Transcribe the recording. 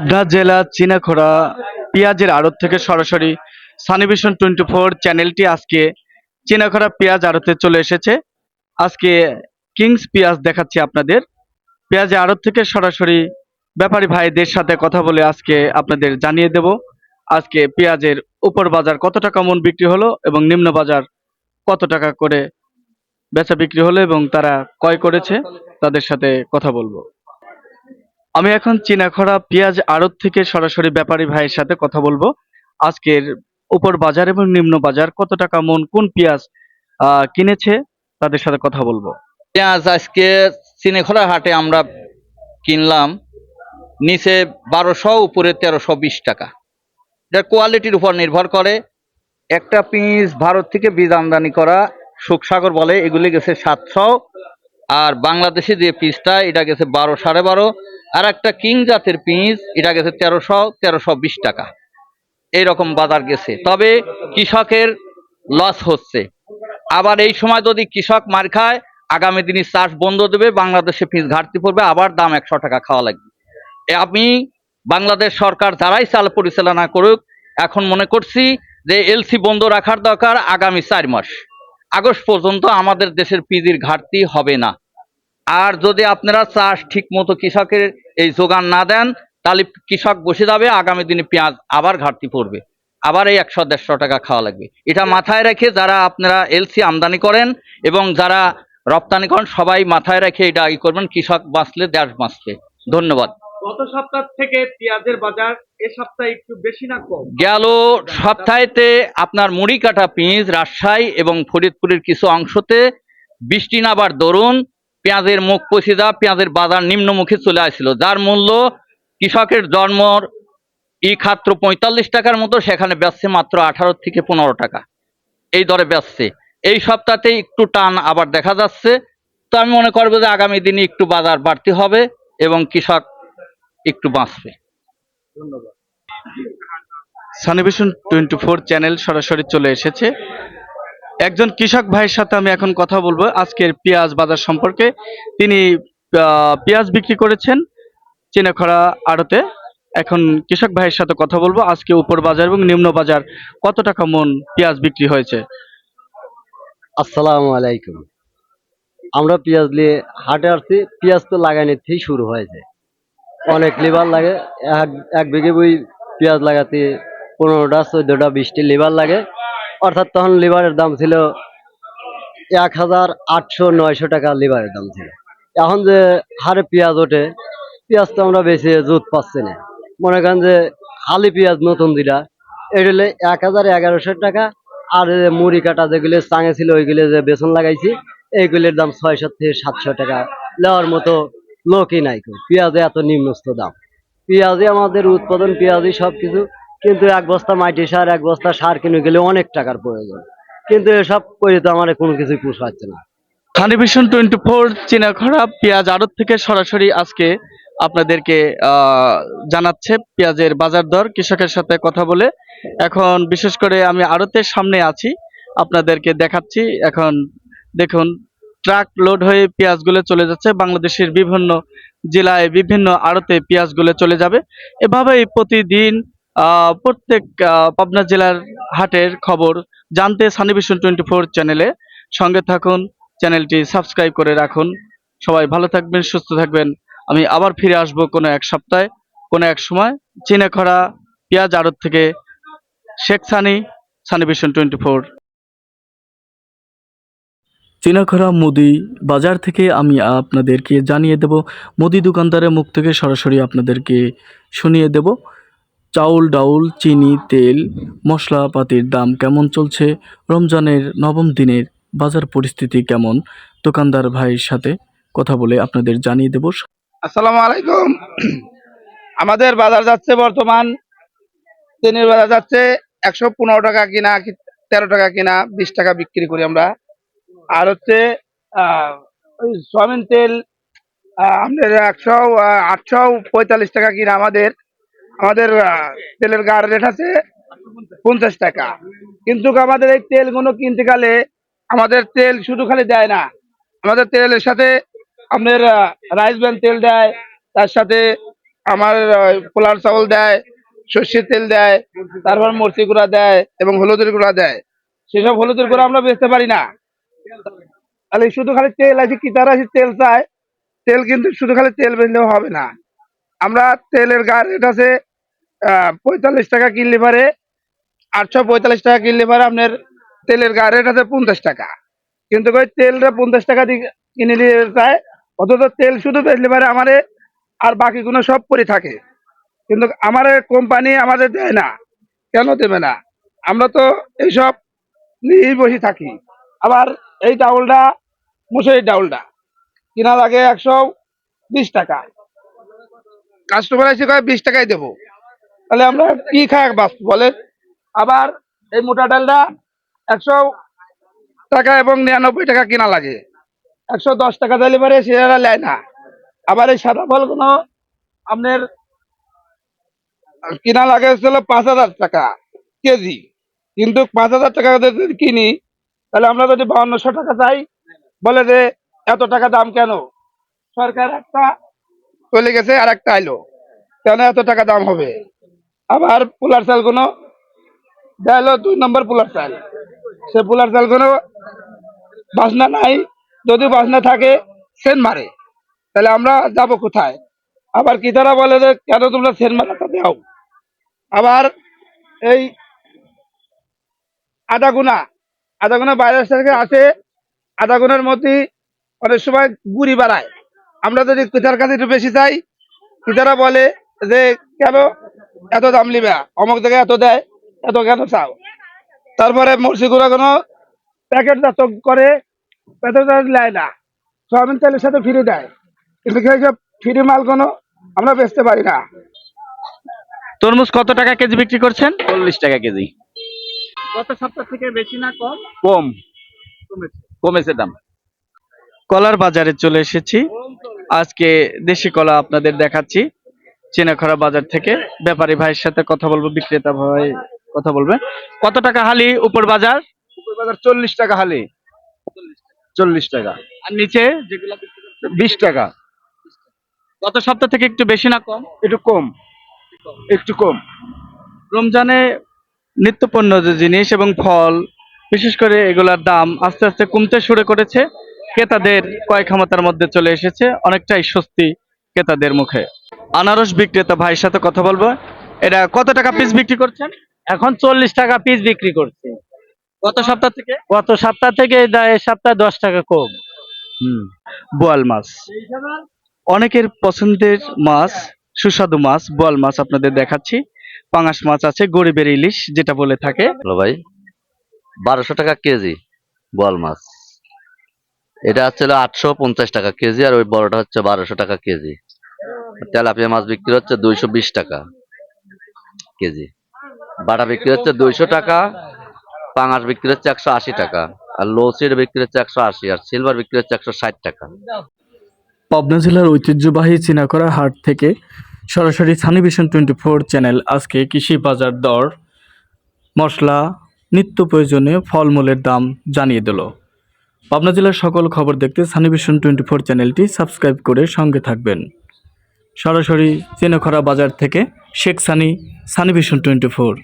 পাবনা জেলা চিনাখোড়া পেঁয়াজের আড়ত থেকে সরাসরি সানিভিশন 24 চ্যানেলটি আজকে চিনাখোড়া পেঁয়াজ আড়তে চলে এসেছে। আজকে কিংস পেঁয়াজ দেখাচ্ছি আপনাদের। পেঁয়াজের আড়ত থেকে সরাসরি ব্যাপারী ভাইদের সাথে কথা বলে আজকে আপনাদের জানিয়ে দেব আজকে পেঁয়াজের উপর বাজার কত টাকা মন বিক্রি হলো এবং নিম্ন বাজার কত টাকা করে বেচা বিক্রি হলো এবং তারা ক্রয় করেছে, তাদের সাথে কথা বলবো। আমি এখন চিনাখরা পেঁয়াজ আড়ত থেকে সরাসরি ব্যাপারী ভাইয়ের সাথে কথা বলবো আজকের উপর বাজার এবং নিম্ন বাজার কত টাকা মন কোন পেঁয়াজ কিনেছে, তাদের সাথে কথা বলবো। পেঁয়াজ আজকে চিনেখোলা হাটে আমরা কিনলাম নিচে 1200, উপরে 1320 টাকা। এটা কোয়ালিটির উপর নির্ভর করে। একটা পিস ভারত থেকে বীজ আমদানি করা সুখসাগর বলে, এগুলি গেছে 700, আর বাংলাদেশি যে পিসটা এটা গেছে 12, 12.5, আর একটা কিং জাতের পিস এটা গেছে 1300, 1320 টাকা। এইরকম বাজার গেছে। তবে কৃষকের লস হচ্ছে। আবার এই সময় যদি কৃষক মার খায়, আগামী দিনে চাষ বন্ধ দেবে, বাংলাদেশে পিস ঘাটতি পড়বে, আবার দাম 100 টাকা খাওয়া লাগবে। আমি বাংলাদেশ সরকার যারাই চাল পরিচালনা করুক, এখন মনে করছি যে এলসি বন্ধ রাখার দরকার। আগামী 4 মাস আগস্ট পর্যন্ত আমাদের দেশের পিজির ঘাটতি হবে না। আর যদি আপনারা চাষ ঠিক মতো কৃষকের এই যোগান না দেন, তাহলে কৃষক বসে যাবে, আগামী দিনে পেঁয়াজ আবার ঘাটতি পড়বে, আবার এই 100-150 টাকা খাওয়া লাগবে। এটা মাথায় রেখে যারা আপনারা এলসি আমদানি করেন এবং যারা রপ্তানি করেন, সবাই মাথায় রেখে এটা করবেন। কৃষক বাঁচলে দেশ বাঁচবে। ধন্যবাদ। গত সপ্তাহ থেকে পেঁয়াজের বাজার এ সপ্তাহে একটু বেশি না কম? গেল সপ্তাহেতে আপনার মুড়ি কাটা পেঁয়াজ রাজশাহী এবং ফরিদপুরের কিছু অংশতে বৃষ্টি নাবার দরুন পেঁয়াজের মুখ পচে যাওয়া, পেঁয়াজের বাজার নিম্নমুখী চলে আসছিল, যার মূল্য কৃষকের জন্মর খাত্র 45 টাকার মতো, সেখানে বেচছে মাত্র 18 থেকে 15 টাকা, এই দরে বেচছে। এই সপ্তাহতে একটু টান আবার দেখা যাচ্ছে। তো আমি মনে করবো যে আগামী দিনে একটু বাজার বাড়তি হবে এবং কৃষক একটু বাঁচবে। ধন্যবাদ। সানিভিশন 24 চ্যানেল সরাসরি চলে এসেছে। একজন কৃষক ভাইয়ের সাথে আমি এখন কথা বলবো আজকের পেঁয়াজ বাজার সম্পর্কে। তিনি পেঁয়াজ বিক্রি করেছেন চিনাখরা আড়তে। এখন কৃষক ভাইয়ের সাথে কথা বলবো আজকে উপর বাজার এবং নিম্ন বাজার কত টাকা মন পেঁয়াজ বিক্রি হয়েছে। আসসালামু আলাইকুম। আমরা পেঁয়াজ নিয়ে হাটে আসছি। পেঁয়াজ তো লাগানোর থেকেই শুরু হয়েছে। অনেক লেবার লাগে। এক বিঘে বই পেঁয়াজ লাগাতে 15টা 14টা 20টি লেবার লাগে। অর্থাৎ তখন লেবারের দাম ছিল 1800-900 টাকা লেবারের দাম ছিল। এখন যে হারে পেঁয়াজ ওঠে, পেঁয়াজ তো আমরা বেশি জুত পাচ্ছি না। মনে করেন যে হালি পেঁয়াজ নতুন যেটা, এটা হলে 1100 টাকা। আর মুড়ি কাটা যেগুলো চাঙে ছিল, ওইগুলো যে বেসন লাগাইছি, এইগুলির দাম 600 থেকে 700 টাকা। নেওয়ার মতো লোকই নাই। পেঁয়াজে এত নিম্নস্থ দাম। পেঁয়াজে আমাদের উৎপাদন, পেঁয়াজই সবকিছু। কিন্তু এক বস্তা মাটি সার, এক বস্তা সার কিনে গেলে অনেক টাকার প্রয়োজন। কিন্তু এসব করে তো আমার কোনো কিছুই পোষাচ্ছে না। সানিভিশন 24 চিনাখরা পেঁয়াজ আড়ত থেকে সরাসরি আজকে আপনাদেরকে জানাচ্ছে পেঁয়াজের বাজার দর কৃষকের সাথে কথা বলে। এখন বিশেষ করে আমি আড়তের সামনে আছি, আপনাদেরকে দেখাচ্ছি। এখন দেখুন ট্রাক লোড হয়ে পেঁয়াজগুলো চলে যাচ্ছে বাংলাদেশের বিভিন্ন জেলায়, বিভিন্ন আড়তে পেঁয়াজগুলো চলে যাবে। এভাবেই প্রতিদিন প্রত্যেক পাবনা জেলার হাটের খবর জানতে সানিভিশন 24 চ্যানেলে সঙ্গে থাকুন। চ্যানেলটি সাবস্ক্রাইব করে রাখুন। সবাই ভালো থাকবেন, সুস্থ থাকবেন। আমি আবার ফিরে আসবো কোনো এক সপ্তাহে, কোনো এক সময়। চিনাখরা পেঁয়াজ আড়ত থেকে শেখ সানি, সানিভিশন 24। চিনাখরা মুদি বাজার থেকে আমি আপনাদেরকে জানিয়ে দেব, মুদি দোকানদারের মুখ থেকে সরাসরি আপনাদেরকে শুনিয়ে দেব চাউল, ডাউল, চিনি, তেল, মশলাপাতির দাম কেমন চলছে, রমজানের নবম দিনের বাজার পরিস্থিতি কেমন, দোকানদার ভাইয়ের সাথে কথা বলে আপনাদের জানিয়ে দেব। আসসালামু আলাইকুম। আমাদের বাজার যাচ্ছে বর্তমান, তেলের বাজার যাচ্ছে 115 টাকা কিনা, 13 টাকা কিনা, 20 টাকা বিক্রি করি আমরা। আর হচ্ছে ওই সয়াবিন তেল আমাদের 845 টাকা কিনা। আমাদের আমাদের তেলের গাড় রেট আছে 50 টাকা। কিন্তু আমাদের এই তেলগুলো কিনতে গেলে আমাদের তেল শুধু খালি দেয় না, আমাদের তেলের সাথে আপনার রাইস ব্র্যান্ড তেল দেয়, তার সাথে আমার পোলার চাউল দেয়, সর্ষের তেল দেয়, তারপর মরচি গুঁড়া দেয় এবং হলুদের গুঁড়া দেয়। সেসব হলুদের গুঁড়া আমরা বেচতে পারি না। তাহলে শুধু খালি তেল আছে, কি তারা তেল চায়, তেল কিন্তু শুধু খালি তেল বেচলেও হবে না। আমরা তেলের গাড় রেট আছে 45 টাকা কিনলে পারে, 845 টাকা কিনলে পারে আপনার তেলের গাড় রেট আছে 50 টাকা। কিন্তু ওই তেলটা 50 টাকা দিয়ে কিনে নিয়ে যায়, অথচ তেল শুধু বেচলে পারে আমারে, আর বাকিগুলো সব পরে থাকে। কিন্তু আমার কোম্পানি আমাদের দেয় না। কেন দেবে না? আমরা তো এইসব নিয়েই বসে থাকি। আবার এই ডাউলটা, মুসুরির ডাউলটা কিনা লাগে 120 টাকা, কাস্টমার এসে কয় 20 টাকায় দেবো। তাহলে আমরা কি খাই বাস বলেন? আবার এই মোটা ডালটা 100 টাকা এবং 99 টাকা কিনা লাগে, 110 টাকা দিলে পারে সেটা নেয় না। আবার এই সাদা ফলগুলো আপনার কিনা লাগে হচ্ছিল 5,000 টাকা কেজি। কিন্তু 5,000 টাকা যদি কিনি, তাহলে আমরা যদি 5200 টাকা চাই, বলে যে এত টাকা দাম কেন? সরকার একটা চলে গেছে আর একটা আইলো, কেন এত টাকা দাম হবে? আবার পোলার চালগুলো দেয় 2 নম্বর পোলার চাল। সে পোলার চালগুলো বাসনা নাই, যদি বাসনা থাকে সেন মারে, তাহলে আমরা যাব কোথায়? আবার কি তারা বলে যে কেন তোমরা সেন মারাটা দাও? আবার এই আধা গুনা বাইরের থেকে আসে, আধা গুনার মধ্যে অনেক সময় গুড়ি বাড়ায়। আমরা যদি পিতার কাছে একটু বেশি চাই, পিতারা বলে যে কেন এত দাম লিবা, অমুক জায়গায় এত দেয়, এত কেন চাও? তারপরে মরচি গুঁড়া কোনো প্যাকেট জাত করে, প্যাকেট নেয় না, সয়াবিন তেলের সাথে ফ্রি দেয়। কিন্তু সেইসব ফ্রি মাল কোনো আমরা বেচতে পারি না। তরমুজ কত টাকা কেজি বিক্রি করছেন? 40 টাকা কেজি। গত সপ্তাহ থেকে বেশি না কম? কম, কমেছে দাম। কলার বাজারে চলে এসেছি। আজকে দেশি কলা আপনাদের দেখাচ্ছি চিনাখরা বাজার থেকে। ব্যাপারী ভাইয়ের সাথে কথা বলবো, বিক্রেতা ভাই কথা বলবে। কত টাকা হালি উপর বাজার? উপর বাজার 40 টাকা হালি, 40 টাকা। আর নিচে যেগুলো বিক্রি করছেন? 20 টাকা। গত সপ্তাহ থেকে একটু বেশি না কম? একটু কম, একটু কম। রমজানে নিত্যপণ্য যে জিনিস এবং ফল, বিশেষ করে এগুলার দাম আস্তে আস্তে কমতে শুরু করেছে। ক্রেতাদের ক্রয় ক্ষমতার মধ্যে চলে এসেছে, অনেকটাই স্বস্তি ক্রেতাদের মুখে। আনারস বিক্রেতা ভাইয়ের সাথে কথা বলবো। এটা কত টাকা পিস বিক্রি করছেন? এখন 40 টাকা পিস বিক্রি করছে। গত সপ্তাহ থেকে? গত সপ্তাহ থেকে এই সপ্তাহে 10 টাকা কম। বোয়াল মাছ অনেকের পছন্দের মাছ, সুস্বাদু মাছ বোয়াল মাছ আপনাদের দেখাচ্ছি। পাঙাশ মাছ আছে, গরিবের ইলিশ যেটা বলে থাকে। হ্যালো ভাই, 1200 টাকা কেজি বোয়াল মাছ। এটা হচ্ছে 850 টাকা কেজি, আর ওই বড়টা হচ্ছে 1200 টাকা কেজি। তেলাপিয়া মাছ বিক্রি হচ্ছে 220 টাকা কেজি। বাটা বিক্রি হচ্ছে 200 টাকা, পাঙাশ বিক্রি হচ্ছে 180 টাকা, আর লৌচির বিক্রি হচ্ছে 180, আর সিলভার বিক্রি হচ্ছে 160 টাকা। পাবনা জেলার ঐতিহ্যবাহী চিনাকড়া হাট থেকে সরাসরি সানি ভিশন 24 চ্যানেল আজকে কৃষি বাজার দর, মশলা, নিত্য প্রয়োজনীয় ফলমূলের দাম জানিয়ে দিল। পাবনা জেলার সকল খবর দেখতে সানি ভিশন 24 চ্যানেলটি সাবস্ক্রাইব করে সঙ্গে থাকবেন। সরাসরি চিনাকড়া বাজার থেকে শেখ সানি, সানি ভিশন 24।